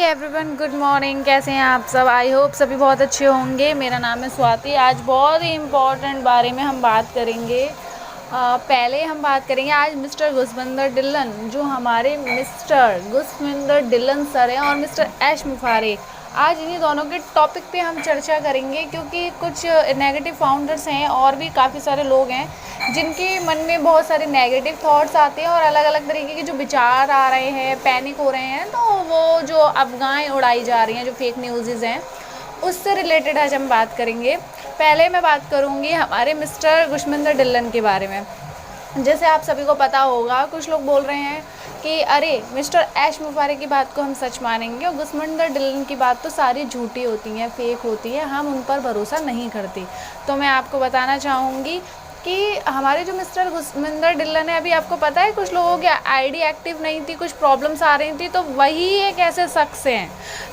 Everyone, good morning. कैसे हैं आप सब? आई होप सभी बहुत अच्छे होंगे। मेरा नाम है स्वाति। आज बहुत ही इम्पॉर्टेंट बारे में हम बात करेंगे। पहले हम बात करेंगे आज मिस्टर गुसविंदर डिल्लन, जो हमारे मिस्टर गुसविंदर डिल्लन सर हैं, और मिस्टर ऐश मुफारे। आज इन्हीं दोनों के टॉपिक पे हम चर्चा करेंगे, क्योंकि कुछ नेगेटिव फाउंडर्स हैं और भी काफ़ी सारे लोग हैं जिनके मन में बहुत सारे नेगेटिव थॉट्स आते हैं और अलग अलग तरीके के जो विचार आ रहे हैं, पैनिक हो रहे हैं। तो वो जो अफवाहें उड़ाई जा रही हैं, जो फेक न्यूज़ हैं, उससे रिलेटेड आज हम बात करेंगे। पहले मैं बात करूँगी हमारे मिस्टर गुसविंदर डिल्लन के बारे में। जैसे आप सभी को पता होगा, कुछ लोग बोल रहे हैं कि अरे मिस्टर ऐश मुफारे की बात को हम सच मानेंगे और गुसविंदर डिल्लन की बात तो सारी झूठी होती हैं, फेक होती है, हम उन पर भरोसा नहीं करते। तो मैं आपको बताना चाहूँगी कि हमारे जो मिस्टर गुसविंदर डिल्लन है, अभी आपको पता है कुछ लोगों की आईडी एक्टिव नहीं थी, कुछ प्रॉब्लम्स आ रही थी, तो वही एक ऐसे शख्स हैं,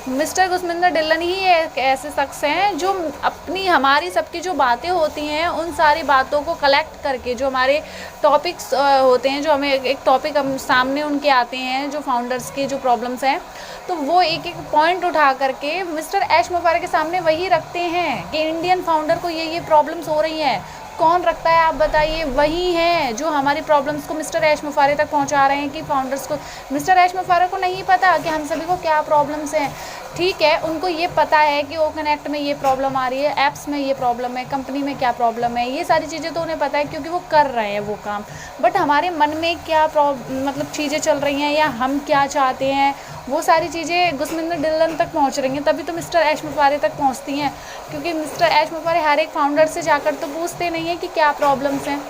मिस्टर गुसविंदर डिल्लन ही एक ऐसे शख्स हैं जो अपनी हमारी सबकी जो बातें होती हैं, उन सारी बातों को कलेक्ट करके, जो हमारे टॉपिक्स होते हैं, जो हमें एक टॉपिक हम सामने उनके आते हैं, जो फाउंडर्स के जो प्रॉब्लम्स हैं, तो वो एक एक पॉइंट उठा करके मिस्टर ऐश मुफारे के सामने वही रखते हैं कि इंडियन फाउंडर को ये प्रॉब्लम्स हो रही हैं। कौन रखता है आप बताइए? वही हैं जो हमारी प्रॉब्लम्स को मिस्टर ऐश मुफारे तक पहुंचा रहे हैं, कि फाउंडर्स को, मिस्टर ऐश मुफारे को नहीं पता कि हम सभी को क्या प्रॉब्लम्स हैं। ठीक है, उनको ये पता है कि ओ कनेक्ट में ये प्रॉब्लम आ रही है, ऐप्स में ये प्रॉब्लम है, कंपनी में क्या प्रॉब्लम है, ये सारी चीज़ें तो उन्हें पता है क्योंकि वो कर रहे हैं वो काम। बट हमारे मन में क्या मतलब चीज़ें चल रही हैं, या हम क्या चाहते हैं, वो सारी चीज़ें गुसविंदर डिल्लन तक पहुंच रही हैं, तभी तो मिस्टर ऐश मुफारे तक पहुंचती हैं। क्योंकि मिस्टर ऐश मुफारे हर एक फाउंडर से जाकर तो पूछते नहीं हैं कि क्या प्रॉब्लम्स हैं,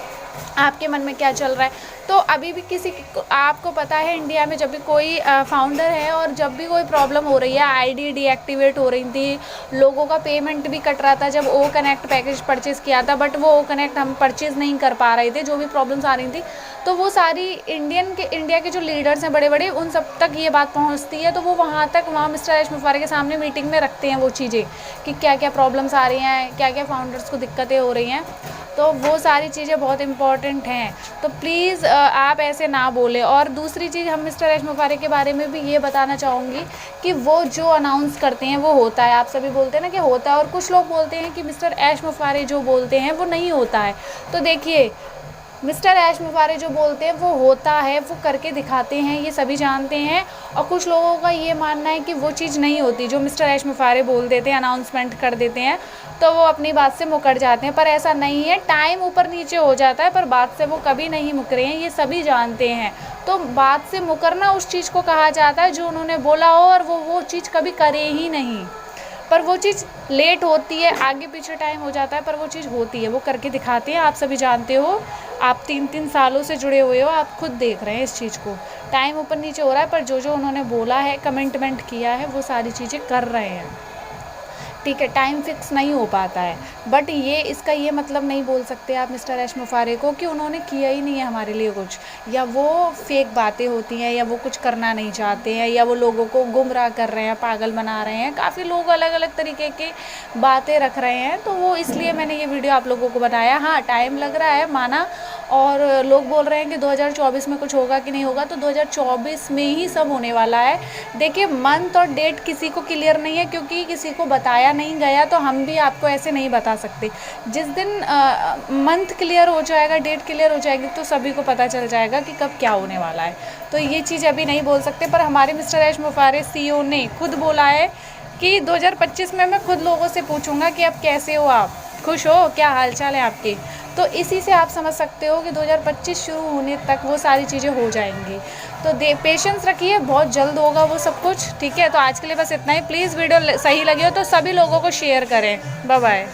आपके मन में क्या चल रहा है। तो अभी भी आपको पता है, इंडिया में जब भी कोई फाउंडर है और जब भी कोई प्रॉब्लम हो रही है, आईडी डीएक्टिवेट हो रही थी, लोगों का पेमेंट भी कट रहा था जब ओ कनेक्ट पैकेज परचेज़ किया था, बट वो ओ कनेक्ट हम परचेज़ नहीं कर पा रहे थे, जो भी प्रॉब्लम्स आ रही थी, तो वो सारी इंडिया के जो लीडर्स हैं बड़े बड़े, उन सब तक ये बात पहुँचती है। तो वो वहाँ मिस्टर ऐश मुफारे के सामने मीटिंग में रखते हैं वो चीज़ें, कि क्या क्या प्रॉब्लम्स आ रही हैं, क्या क्या फाउंडर्स को दिक्कतें हो रही हैं। तो वो सारी चीज़ें बहुत इंपॉर्टेंट हैं, तो प्लीज़ आप ऐसे ना बोलें। और दूसरी चीज़, हम मिस्टर ऐश मुफारे के बारे में भी ये बताना चाहूँगी कि वो जो अनाउंस करते हैं वो होता है। आप सभी बोलते हैं ना कि होता है, और कुछ लोग बोलते हैं कि मिस्टर ऐश मुफारे जो बोलते हैं वो नहीं होता है। तो देखिए, मिस्टर ऐश मुफारे जो बोलते हैं वो होता है, वो करके दिखाते हैं, ये सभी जानते हैं। और कुछ लोगों का ये मानना है कि वो चीज़ नहीं होती जो मिस्टर ऐश मुफारे बोल देते हैं, अनाउंसमेंट कर देते हैं, तो वो अपनी बात से मुकर जाते हैं। पर ऐसा नहीं है, टाइम ऊपर नीचे हो जाता है, पर बात से वो कभी नहीं मुकरे हैं, ये सभी जानते हैं। तो बात से मुकरना उस चीज़ को कहा जाता है जो उन्होंने बोला हो और वो चीज़ कभी करे ही नहीं। पर वो चीज़ लेट होती है, आगे पीछे टाइम हो जाता है, पर वो चीज़ होती है, वो करके दिखाते हैं। आप सभी जानते हो, आप 3-3 सालों से जुड़े हुए हो, आप खुद देख रहे हैं इस चीज़ को। टाइम ऊपर नीचे हो रहा है, पर जो उन्होंने बोला है, कमिटमेंट किया है, वो सारी चीज़ें कर रहे हैं। ठीक है, टाइम फिक्स नहीं हो पाता है, बट इसका ये मतलब नहीं बोल सकते आप मिस्टर ऐश मुफारे को कि उन्होंने किया ही नहीं है हमारे लिए कुछ, या वो फेक बातें होती हैं, या वो कुछ करना नहीं चाहते हैं, या वो लोगों को गुमराह कर रहे हैं, पागल बना रहे हैं। काफ़ी लोग अलग अलग तरीके की बातें रख रहे हैं, तो वो इसलिए मैंने ये वीडियो आप लोगों को बनाया। हाँ, टाइम लग रहा है, माना, और लोग बोल रहे हैं कि 2024 में कुछ होगा कि नहीं होगा, तो 2024 में ही सब होने वाला है। देखिए, मंथ और डेट किसी को क्लियर नहीं है, क्योंकि किसी को बताया नहीं गया, तो हम भी आपको ऐसे नहीं बता सकते। जिस दिन मंथ क्लियर हो जाएगा, डेट क्लियर हो जाएगी, तो सभी को पता चल जाएगा कि कब क्या होने वाला है। तो ये चीज़ अभी नहीं बोल सकते, पर हमारे मिस्टर ऐश मुफारे CEO ने खुद बोला है कि 2025 में मैं खुद लोगों से पूछूंगा कि अब कैसे हो, आप खुश हो, क्या हालचाल है आपके। तो इसी से आप समझ सकते हो कि 2025 शुरू होने तक वो सारी चीज़ें हो जाएंगी। तो पेशेंस रखिए, बहुत जल्द होगा वो सब कुछ। ठीक है, तो आज के लिए बस इतना ही। प्लीज़ वीडियो सही लगी हो तो सभी लोगों को शेयर करें। Bye bye.